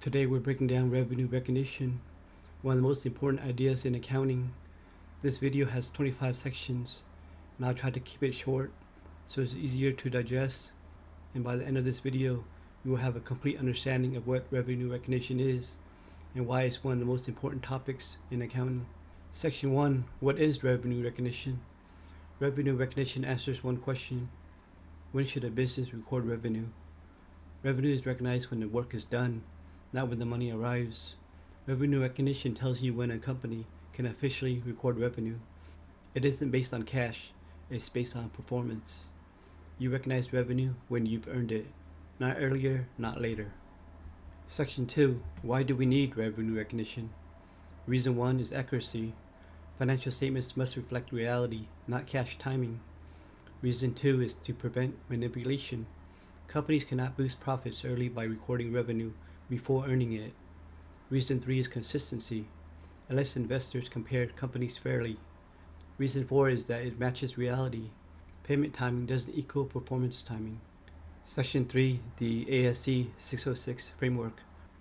Today we're breaking down revenue recognition, one of the most important ideas in accounting. This video has 25 sections, and I'll try to keep it short so it's easier to digest, and by the end of this video you will have a complete understanding of what revenue recognition is and why it's one of the most important topics in accounting. Section 1. What is revenue recognition? Revenue recognition answers one question: when should a business record revenue? Revenue is recognized when the work is done, not when the money arrives. Revenue recognition tells you when a company can officially record revenue. It isn't based on cash, it's based on performance. You recognize revenue when you've earned it, not earlier, not later. Section 2. Why do we need revenue recognition? Reason 1 is accuracy. Financial statements must reflect reality, not cash timing. Reason 2 is to prevent manipulation. Companies cannot boost profits early by recording revenue before earning it. Reason 3 is consistency. It lets investors compare companies fairly. Reason 4 is that it matches reality. Payment timing doesn't equal performance timing. Section 3, the ASC 606 framework.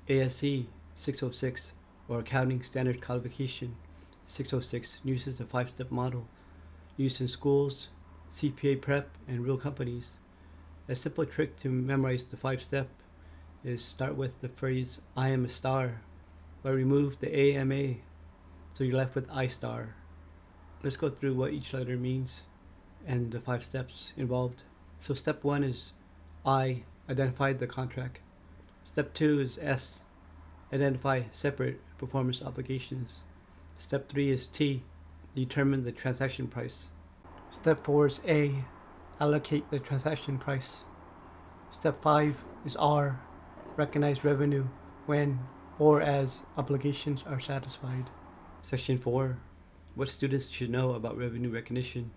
ASC 606, or Accounting Standard Codification 606, uses the 5-step model used in schools, CPA prep, and real companies. A simple trick to memorize the 5-step is start with the phrase "I am a star," but remove the AMA, so you're left with ISTAR. Let's go through what each letter means and the 5 steps involved. So step 1 is I, identify the contract. Step 2 is S, identify separate performance obligations. Step 3 is T, determine the transaction price. Step 4 is A, allocate the transaction price. Step 5 is R, recognize revenue when or as obligations are satisfied. Section 4. What students should know about revenue recognition.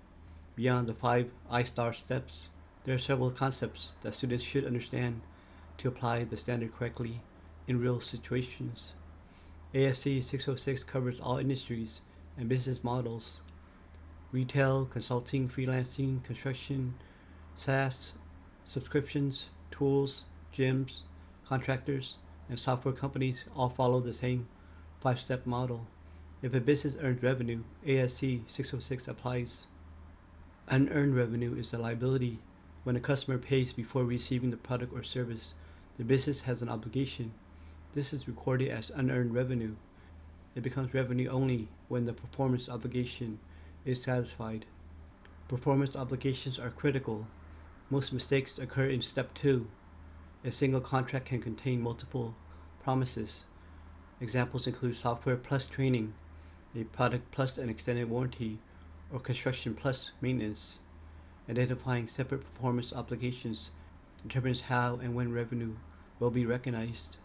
Beyond the 5 ISTAR steps, there are several concepts that students should understand to apply the standard correctly in real situations. ASC 606 covers all industries and business models: retail, consulting, freelancing, construction, SaaS, subscriptions, tools, gyms, contractors, and software companies all follow the same 5-step model. If a business earns revenue, ASC 606 applies. Unearned revenue is a liability. When a customer pays before receiving the product or service, the business has an obligation. This is recorded as unearned revenue. It becomes revenue only when the performance obligation is satisfied. Performance obligations are critical. Most mistakes occur in step 2. A single contract can contain multiple promises. Examples include software plus training, a product plus an extended warranty, or construction plus maintenance. Identifying separate performance obligations determines how and when revenue will be recognized.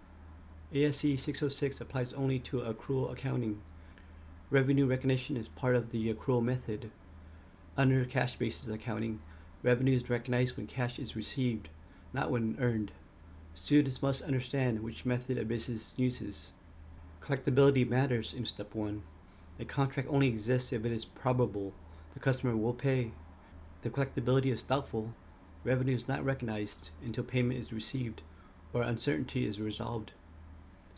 ASC 606 applies only to accrual accounting. Revenue recognition is part of the accrual method. Under cash basis accounting, revenue is recognized when cash is received, not when earned. Students must understand which method a business uses. Collectibility matters in step 1. A contract only exists if it is probable the customer will pay. If collectibility is doubtful, revenue is not recognized until payment is received or uncertainty is resolved.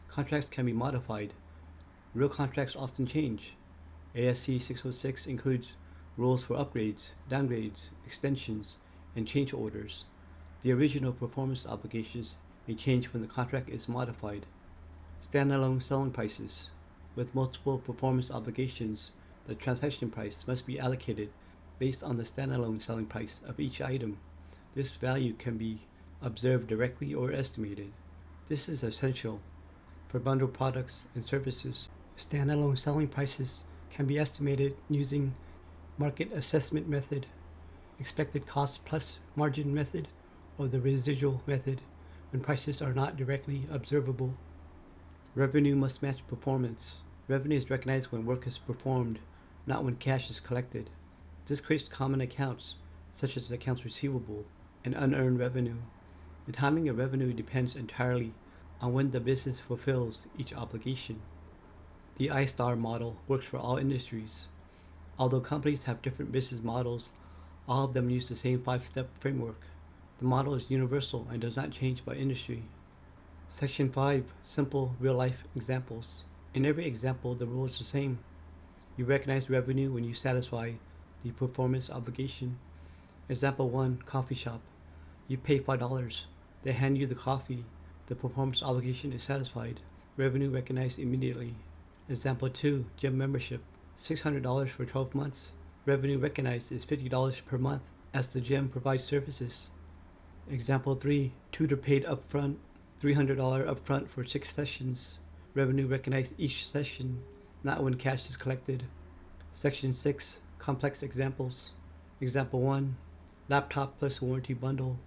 Contracts can be modified. Real contracts often change. ASC 606 includes rules for upgrades, downgrades, extensions, and change orders. The original performance obligations may change when the contract is modified. Standalone selling prices. With multiple performance obligations, the transaction price must be allocated based on the standalone selling price of each item. This value can be observed directly or estimated. This is essential for bundled products and services. Standalone selling prices can be estimated using market assessment method, expected cost plus margin method, or the residual method when prices are not directly observable. Revenue must match performance. Revenue is recognized when work is performed, not when cash is collected. This creates common accounts, such as accounts receivable and unearned revenue. The timing of revenue depends entirely on when the business fulfills each obligation. The ISTAR model works for all industries. Although companies have different business models, all of them use the same 5-step framework. The model is universal and does not change by industry. Section 5. Simple real-life examples. In every example, the rule is the same. You recognize revenue when you satisfy the performance obligation. Example 1. Coffee shop. You pay $5. They hand you the coffee. The performance obligation is satisfied. Revenue recognized immediately. Example 2. Gym membership. $600 for 12 months. Revenue recognized is $50 per month as the gym provides services. Example 3. Tutor paid upfront. $300 upfront for 6 sessions. Revenue recognized each session, not when cash is collected. Section 6. Complex examples. Example 1. Laptop plus warranty bundle.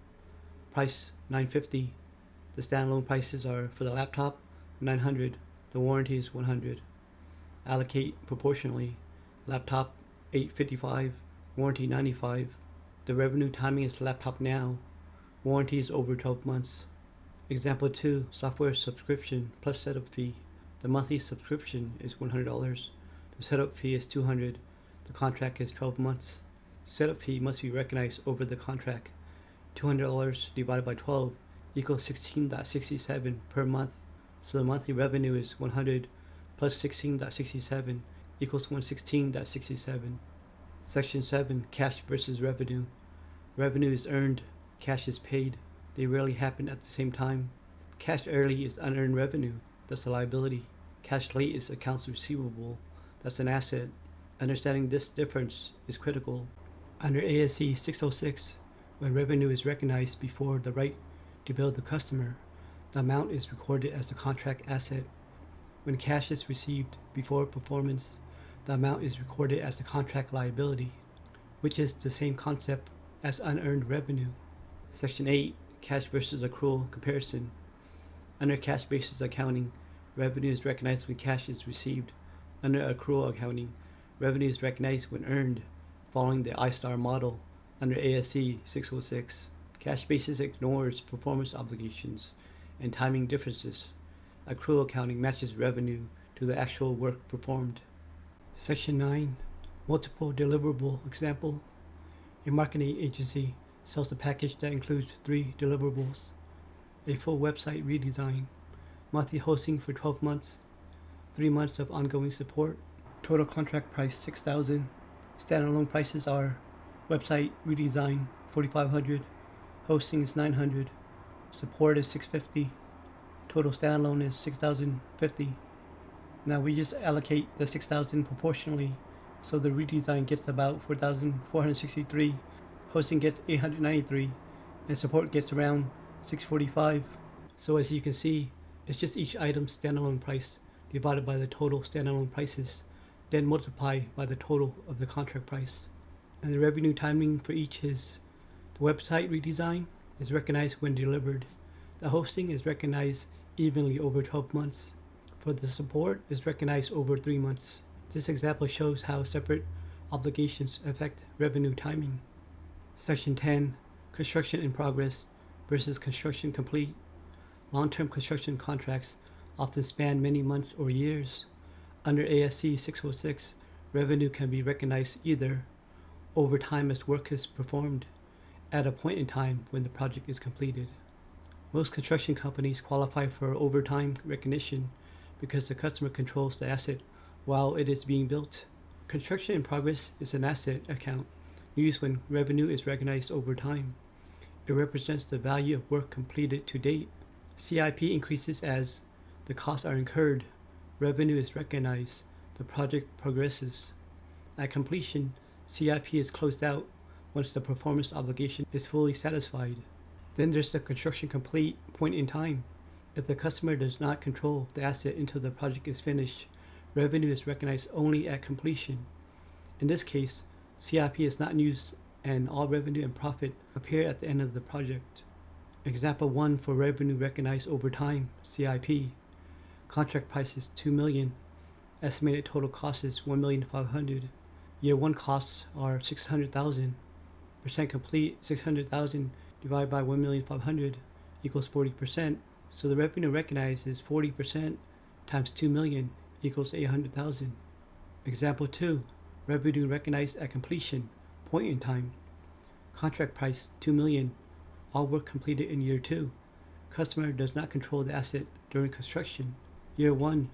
Price $950. The standalone prices are for the laptop $900. The warranty is $100. Allocate proportionally. Laptop $855. Warranty $95. The revenue timing is laptop now. Warranty is over 12 months. Example 2. Software subscription plus setup fee. The monthly subscription is $100. The setup fee is $200. The contract is 12 months. Setup fee must be recognized over the contract. $200 divided by 12 equals 16.67 per month. So the monthly revenue is 100 plus 16.67 equals 116.67. Section 7. Cash versus revenue. Revenue is earned. Cash is paid. They rarely happen at the same time. Cash early is unearned revenue. That's a liability. Cash late is accounts receivable. That's an asset. Understanding this difference is critical. Under ASC 606, when revenue is recognized before the right to bill the customer, the amount is recorded as a contract asset. When cash is received before performance, the amount is recorded as a contract liability, which is the same concept as unearned revenue. Section 8. Cash versus accrual comparison. Under cash basis accounting, revenue is recognized when cash is received. Under accrual accounting, revenue is recognized when earned, following the ISTAR model. Under ASC 606, cash basis ignores performance obligations and timing differences. Accrual accounting matches revenue to the actual work performed. Section 9. Multiple deliverable example. A marketing agency sells a package that includes 3 deliverables: a full website redesign, monthly hosting for 12 months, 3 months of ongoing support. Total contract price $6,000. Standalone prices are website redesign $4,500, hosting is $900, support is $650. Total standalone is $6,050. Now we just allocate the $6,000 proportionally, so the redesign gets about $4,463, hosting gets $893, and support gets around $645. So as you can see, it's just each item's standalone price divided by the total standalone prices, then multiply by the total of the contract price. And the revenue timing for each is: the website redesign is recognized when delivered. The hosting is recognized evenly over 12 months. For the support is recognized over 3 months. This example shows how separate obligations affect revenue timing. Section 10. Construction in progress versus construction complete. Long-term construction contracts often span many months or years. Under ASC 606, revenue can be recognized either over time as work is performed, at a point in time when the project is completed. Most construction companies qualify for overtime recognition because the customer controls the asset while it is being built. Construction in progress is an asset account used when revenue is recognized over time. It represents the value of work completed to date. CIP increases as the costs are incurred. Revenue is recognized. The project progresses. At completion, CIP is closed out once the performance obligation is fully satisfied. Then there's the construction complete point in time. If the customer does not control the asset until the project is finished, revenue is recognized only at completion. In this case, CIP is not used and all revenue and profit appear at the end of the project. Example 1 for revenue recognized over time, CIP. Contract price is $2 million. Estimated total cost is $1,500,000. Year 1 costs are $600,000. Percent complete, $600,000 divided by $1,500,000 equals 40%. So the revenue recognized is 40% times $2 million equals $800,000. Example 2. Revenue recognized at completion, point in time. Contract price $2 million. All work completed in year 2. Customer does not control the asset during construction. Year 1,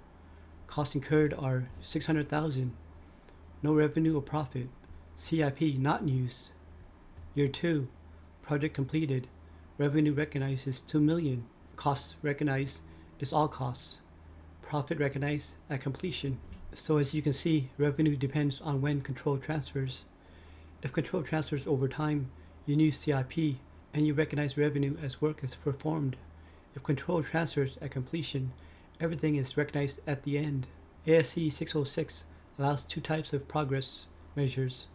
costs incurred are $600,000. No revenue or profit. CIP not used. Year 2, project completed. Revenue recognized is $2 million. Costs recognized is all costs. Profit recognized at completion. So as you can see, revenue depends on when control transfers. If control transfers over time, you use CIP and you recognize revenue as work is performed. If control transfers at completion, everything is recognized at the end. ASC 606 allows two types of progress measures: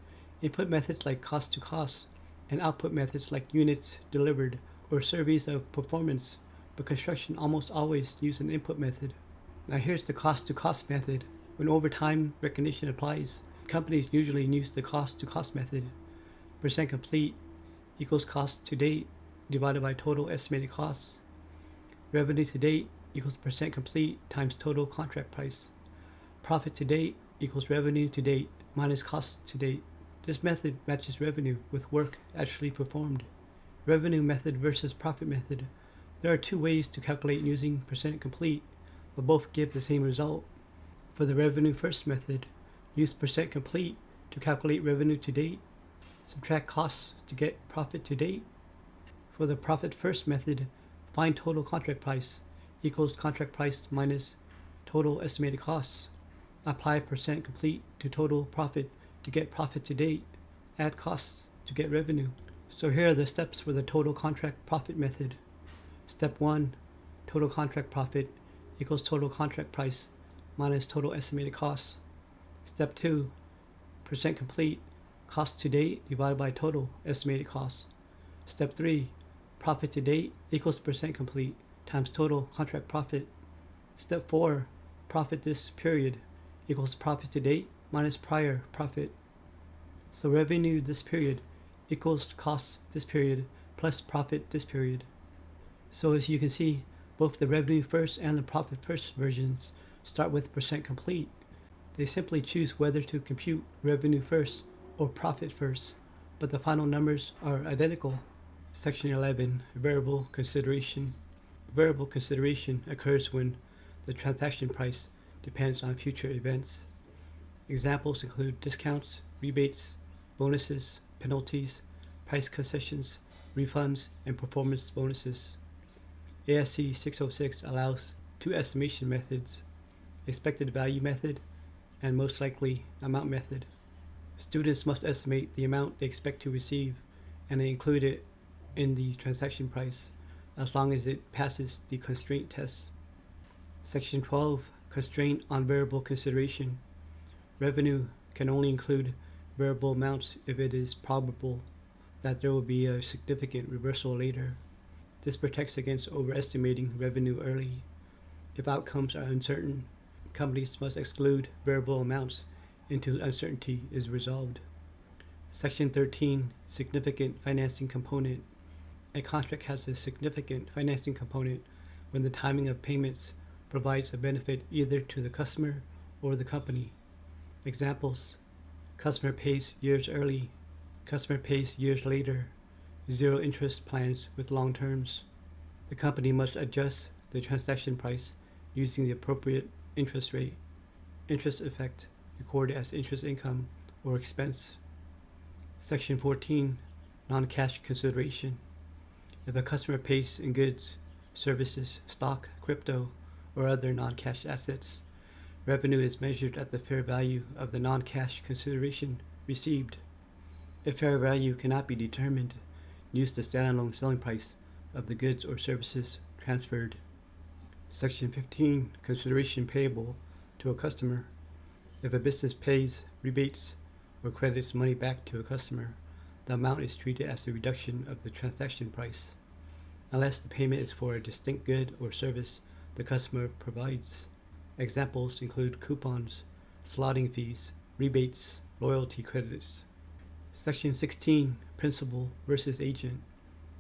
input methods like cost to cost, and output methods like units delivered or surveys of performance, but construction almost always use an input method. Now here's the cost to cost method. When overtime recognition applies, companies usually use the cost to cost method. Percent complete equals cost to date divided by total estimated costs. Revenue to date equals percent complete times total contract price. Profit to date equals revenue to date minus costs to date. This method matches revenue with work actually performed. Revenue method versus profit method. There are two ways to calculate using percent complete, but both give the same result. For the revenue first method, use percent complete to calculate revenue to date. Subtract costs to get profit to date. For the profit first method, find total contract price equals contract price minus total estimated costs. Apply percent complete to total profit to get profit to date. Add costs to get revenue. So here are the steps for the total contract profit method. Step 1, total contract profit equals total contract price minus total estimated costs. Step 2, percent complete, cost to date divided by total estimated costs. Step 3, profit to date equals percent complete times total contract profit. Step 4, profit this period equals profit to date minus prior profit. So revenue this period equals cost this period plus profit this period. So as you can see, both the revenue first and the profit first versions start with percent complete. They simply choose whether to compute revenue first or profit first, but the final numbers are identical. Section 11, variable consideration. Variable consideration occurs when the transaction price depends on future events. Examples include discounts, rebates, bonuses, penalties, price concessions, refunds, and performance bonuses. ASC 606 allows two estimation methods: expected value method and most likely amount method. Students must estimate the amount they expect to receive and they include it in the transaction price as long as it passes the constraint test. Section 12, constraint on variable consideration. Revenue can only include variable amounts if it is probable that there will be a significant reversal later. This protects against overestimating revenue early. If outcomes are uncertain, companies must exclude variable amounts until uncertainty is resolved. Section 13, significant financing component. A contract has a significant financing component when the timing of payments provides a benefit either to the customer or the company. Examples: customer pays years early, customer pays years later, zero interest plans with long terms. The company must adjust the transaction price using the appropriate interest rate. Interest effect recorded as interest income or expense. Section 14, non-cash consideration. If a customer pays in goods, services, stock, crypto, or other non-cash assets, revenue is measured at the fair value of the non-cash consideration received. If fair value cannot be determined, use the standalone selling price of the goods or services transferred. Section 15, consideration payable to a customer. If a business pays, rebates, or credits money back to a customer, the amount is treated as a reduction of the transaction price, unless the payment is for a distinct good or service the customer provides. Examples include coupons, slotting fees, rebates, loyalty credits. Section 16, principal versus agent.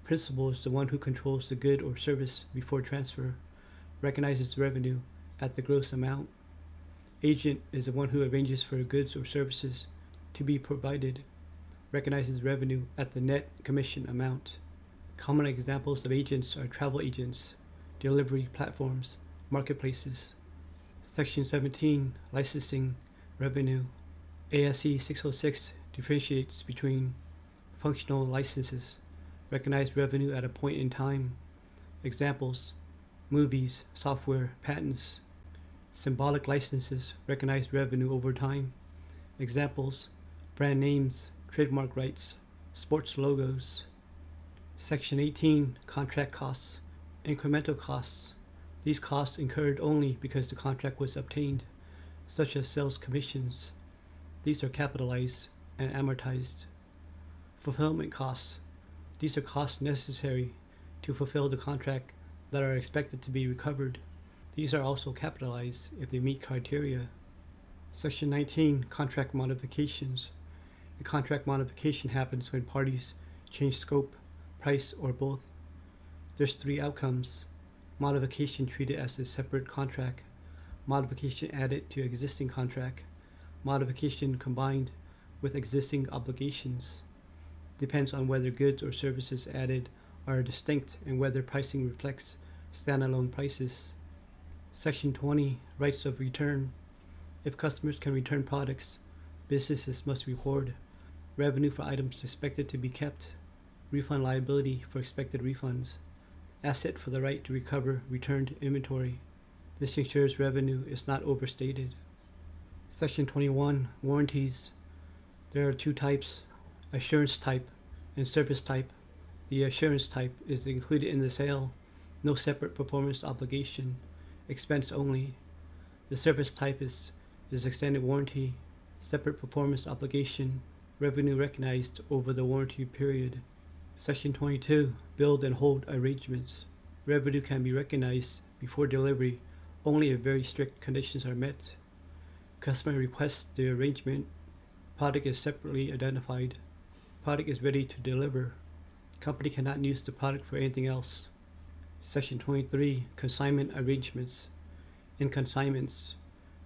Principal is the one who controls the good or service before transfer, recognizes revenue at the gross amount. Agent is the one who arranges for goods or services to be provided, recognizes revenue at the net commission amount. Common examples of agents are travel agents, delivery platforms, marketplaces. Section 17, Licensing Revenue. ASC 606 differentiates between functional licenses, recognized revenue at a point in time. Examples: movies, software, patents. Symbolic licenses, recognized revenue over time. Examples: brand names, trademark rights, sports logos. Section 18, Contract Costs. Incremental costs. These costs incurred only because the contract was obtained, such as sales commissions. These are capitalized and amortized. Fulfillment costs. These are costs necessary to fulfill the contract that are expected to be recovered. These are also capitalized if they meet criteria. Section 19, Contract Modifications. A contract modification happens when parties change scope, price, or both. There's three outcomes: modification treated as a separate contract, modification added to existing contract, modification combined with existing obligations. Depends on whether goods or services added are distinct and whether pricing reflects standalone prices. Section 20, Rights of Return. If customers can return products, businesses must record revenue for items expected to be kept, refund liability for expected refunds, asset for the right to recover returned inventory. This ensures revenue is not overstated. Section 21, Warranties. There are two types: assurance type and service type. The assurance type is included in the sale, no separate performance obligation, expense only. The service type is extended warranty, separate performance obligation, revenue recognized over the warranty period. Section 22, Build and Hold Arrangements. Revenue can be recognized before delivery only if very strict conditions are met. Customer requests the arrangement. Product is separately identified. Product is ready to deliver. Company cannot use the product for anything else. Section 23, Consignment Arrangements. In consignments,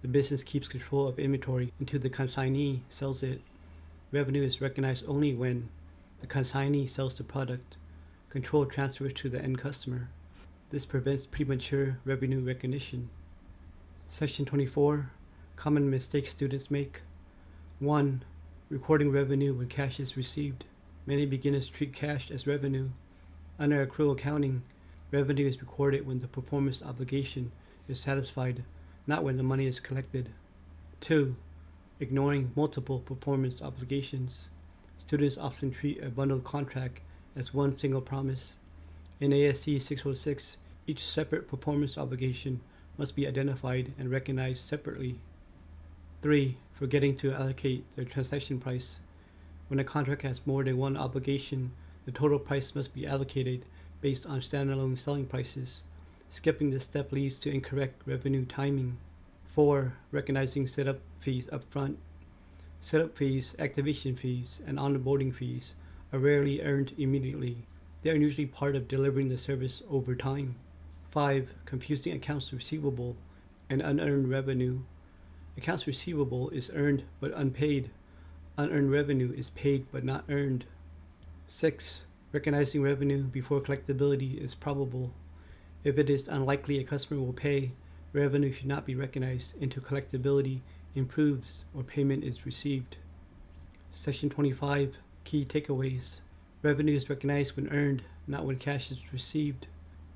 the business keeps control of inventory until the consignee sells it. Revenue is recognized only when the consignee sells the product. Control transfers to the end customer. This prevents premature revenue recognition. Section 24, Common mistakes students make. 1. Recording revenue when cash is received. Many beginners treat cash as revenue. Under accrual accounting, revenue is recorded when the performance obligation is satisfied, not when the money is collected. 2. Ignoring multiple performance obligations. Students often treat a bundled contract as one single promise. In ASC 606, each separate performance obligation must be identified and recognized separately. 3. Forgetting to allocate the transaction price. When a contract has more than one obligation, the total price must be allocated based on standalone selling prices. Skipping this step leads to incorrect revenue timing. 4. Recognizing setup fees upfront. Setup fees, activation fees, and onboarding fees are rarely earned immediately. They are usually part of delivering the service over time. 5. Confusing accounts receivable and unearned revenue. Accounts receivable is earned but unpaid. Unearned revenue is paid but not earned. 6. Recognizing revenue before collectability is probable. If it is unlikely a customer will pay, revenue should not be recognized until collectability improves or payment is received. Section 25, Key Takeaways. Revenue is recognized when earned, not when cash is received.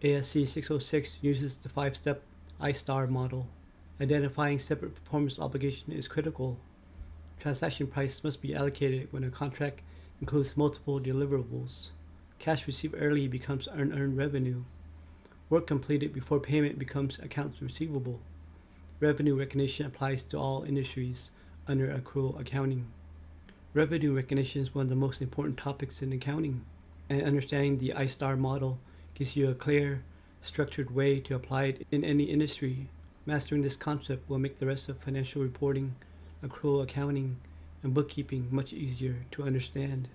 ASC 606 uses the 5-step ISTAR model. Identifying separate performance obligation is critical. Transaction price must be allocated when a contract includes multiple deliverables. Cash received early becomes unearned revenue. Work completed before payment becomes accounts receivable. Revenue recognition applies to all industries under accrual accounting. Revenue recognition is one of the most important topics in accounting, and understanding the ISTAR model gives you a clear, structured way to apply it in any industry. Mastering this concept will make the rest of financial reporting, accrual accounting, and bookkeeping much easier to understand.